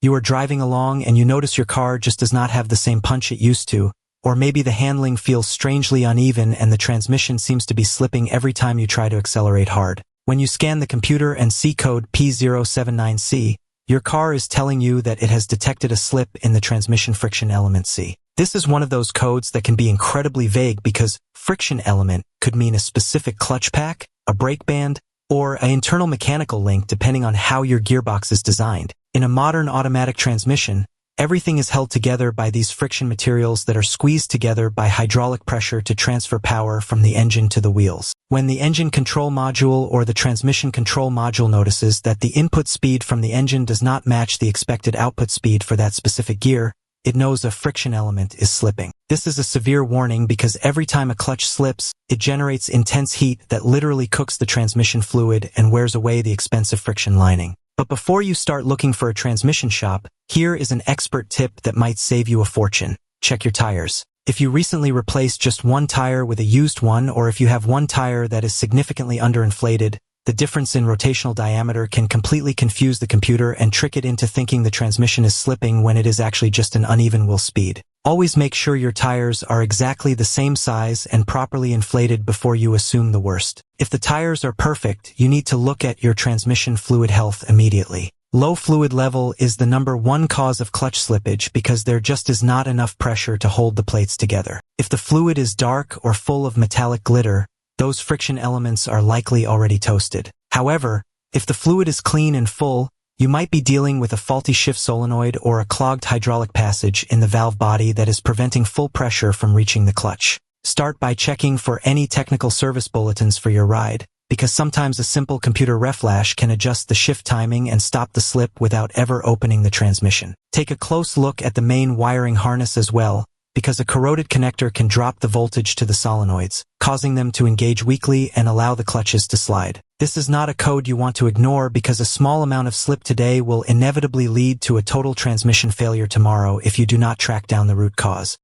You are driving along and you notice your car just does not have the same punch it used to, or maybe the handling feels strangely uneven and the transmission seems to be slipping every time you try to accelerate hard. When you scan the computer and see code P209E, your car is telling you that it has detected a slip in the transmission friction element C. This is one of those codes that can be incredibly vague because friction element could mean a specific clutch pack, a brake band, or an internal mechanical link depending on how your gearbox is designed. In a modern automatic transmission, everything is held together by these friction materials that are squeezed together by hydraulic pressure to transfer power from the engine to the wheels. When the engine control module or the transmission control module notices that the input speed from the engine does not match the expected output speed for that specific gear, it knows a friction element is slipping. This is a severe warning because every time a clutch slips, it generates intense heat that literally cooks the transmission fluid and wears away the expensive friction lining. But before you start looking for a transmission shop, here is an expert tip that might save you a fortune. Check your tires. If you recently replaced just one tire with a used one, or if you have one tire that is significantly underinflated, the difference in rotational diameter can completely confuse the computer and trick it into thinking the transmission is slipping when it is actually just an uneven wheel speed. Always make sure your tires are exactly the same size and properly inflated before you assume the worst. If the tires are perfect, you need to look at your transmission fluid health immediately. Low fluid level is the #1 cause of clutch slippage because there just is not enough pressure to hold the plates together. If the fluid is dark or full of metallic glitter, those friction elements are likely already toasted. However, if the fluid is clean and full, you might be dealing with a faulty shift solenoid or a clogged hydraulic passage in the valve body that is preventing full pressure from reaching the clutch. Start by checking for any technical service bulletins for your ride, because sometimes a simple computer reflash can adjust the shift timing and stop the slip without ever opening the transmission. Take a close look at the main wiring harness as well, because a corroded connector can drop the voltage to the solenoids, causing them to engage weakly and allow the clutches to slide. This is not a code you want to ignore because a small amount of slip today will inevitably lead to a total transmission failure tomorrow if you do not track down the root cause.